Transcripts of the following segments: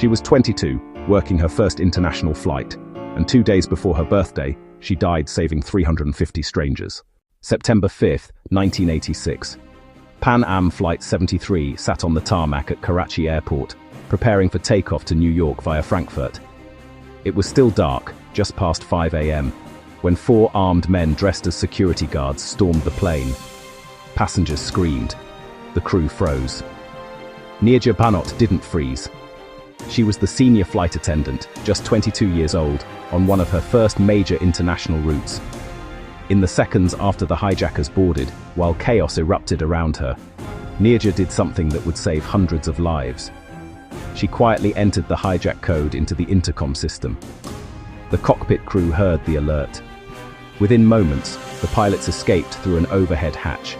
She was 22, working her first international flight, and 2 days before her birthday, she died saving 350 strangers. September 5, 1986. Pan Am Flight 73 sat on the tarmac at Karachi Airport, preparing for takeoff to New York via Frankfurt. It was still dark, just past 5 a.m., when 4 armed men dressed as security guards stormed the plane. Passengers screamed. The crew froze. Neerja didn't freeze. She was the senior flight attendant, just 22 years old, on one of her first major international routes. In the seconds after the hijackers boarded, while chaos erupted around her, Neerja did something that would save hundreds of lives. She quietly entered the hijack code into the intercom system. The cockpit crew heard the alert. Within moments, the pilots escaped through an overhead hatch.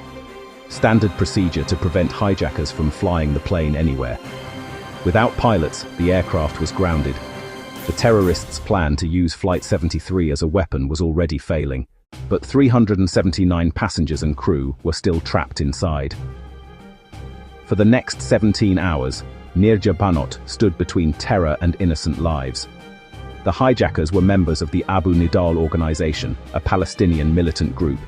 Standard procedure to prevent hijackers from flying the plane anywhere. Without pilots, the aircraft was grounded. The terrorists' plan to use Flight 73 as a weapon was already failing, but 379 passengers and crew were still trapped inside. For the next 17 hours, Neerja stood between terror and innocent lives. The hijackers were members of the Abu Nidal organization, a Palestinian militant group.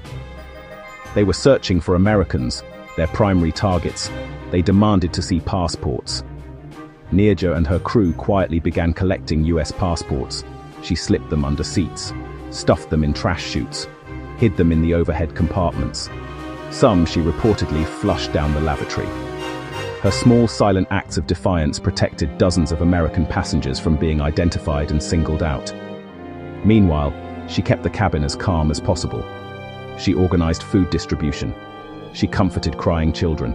They were searching for Americans, their primary targets. They demanded to see passports. Neerja and her crew quietly began collecting US passports. She slipped them under seats, stuffed them in trash chutes, hid them in the overhead compartments. Some she reportedly flushed down the lavatory. Her small silent acts of defiance protected dozens of American passengers from being identified and singled out. Meanwhile, she kept the cabin as calm as possible. She organized food distribution. She comforted crying children.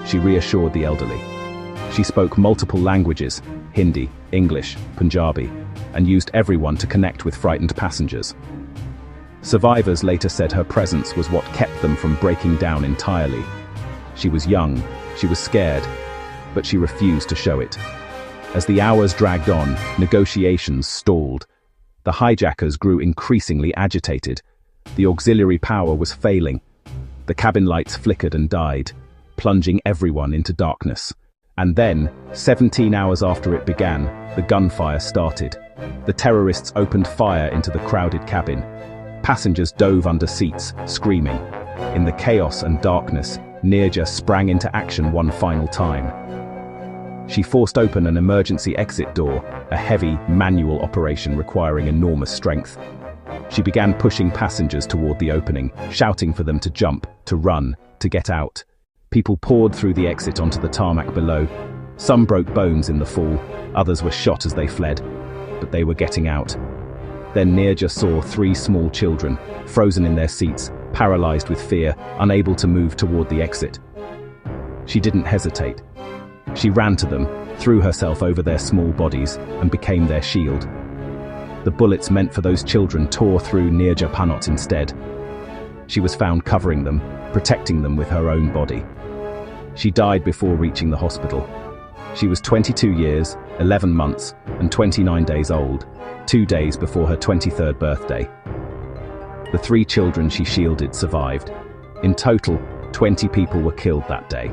She reassured the elderly. She spoke multiple languages, Hindi, English, Punjabi, and used everyone to connect with frightened passengers. Survivors later said her presence was what kept them from breaking down entirely. She was young, she was scared, but she refused to show it. As the hours dragged on, negotiations stalled. The hijackers grew increasingly agitated. The auxiliary power was failing. The cabin lights flickered and died, plunging everyone into darkness. And then, 17 hours after it began, the gunfire started. The terrorists opened fire into the crowded cabin. Passengers dove under seats, screaming. In the chaos and darkness, Neerja sprang into action one final time. She forced open an emergency exit door, a heavy, manual operation requiring enormous strength. She began pushing passengers toward the opening, shouting for them to jump, to run, to get out. People poured through the exit onto the tarmac below. Some broke bones in the fall, others were shot as they fled, but they were getting out. Then Neerja saw 3 small children, frozen in their seats, paralyzed with fear, unable to move toward the exit. She didn't hesitate. She ran to them, threw herself over their small bodies, and became their shield. The bullets meant for those children tore through Neerja instead. She was found covering them, protecting them with her own body. She died before reaching the hospital. She was 22 years, 11 months, and 29 days old, 2 days before her 23rd birthday. The 3 children she shielded survived. In total, 20 people were killed that day.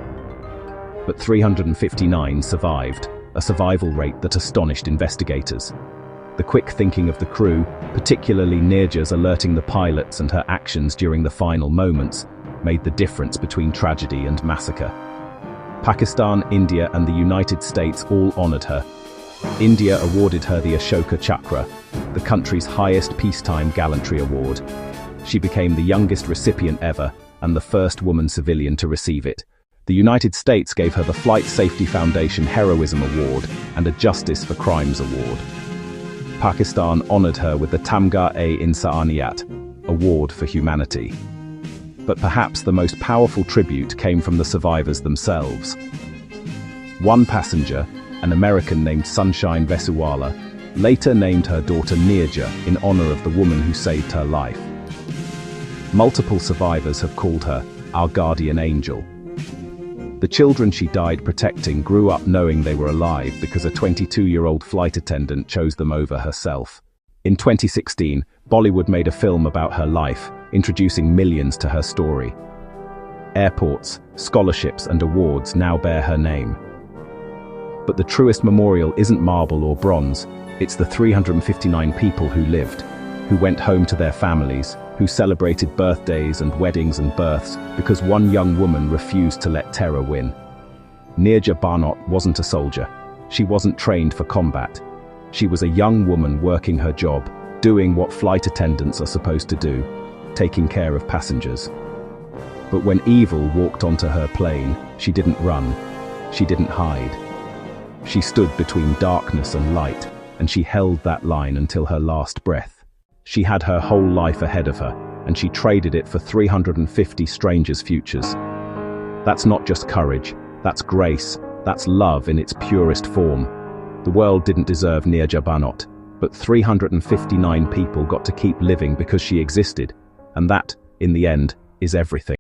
But 359 survived, a survival rate that astonished investigators. The quick thinking of the crew, particularly Neerja's alerting the pilots and her actions during the final moments, made the difference between tragedy and massacre. Pakistan, India, and the United States all honored her. India awarded her the Ashoka Chakra, the country's highest peacetime gallantry award. She became the youngest recipient ever and the first woman civilian to receive it. The United States gave her the Flight Safety Foundation Heroism Award and a Justice for Crimes Award. Pakistan honored her with the Tamga-e-Insaniyat Award for Humanity. But perhaps the most powerful tribute came from the survivors themselves. One passenger, an American named Sunshine Vesuwala, later named her daughter Neerja in honor of the woman who saved her life. Multiple survivors have called her our guardian angel. The children she died protecting grew up knowing they were alive because a 22-year-old flight attendant chose them over herself. In 2016, Bollywood made a film about her life, introducing millions to her story. Airports, scholarships, and awards now bear her name. But the truest memorial isn't marble or bronze, it's the 359 people who lived, who went home to their families, who celebrated birthdays and weddings and births because one young woman refused to let terror win. Neerja wasn't a soldier. She wasn't trained for combat. She was a young woman working her job, doing what flight attendants are supposed to do, taking care of passengers. But when evil walked onto her plane, she didn't run. She didn't hide. She stood between darkness and light, and she held that line until her last breath. She had her whole life ahead of her, and she traded it for 350 strangers' futures. That's not just courage, that's grace, that's love in its purest form. The world didn't deserve Neerja, but 359 people got to keep living because she existed, and that, in the end, is everything.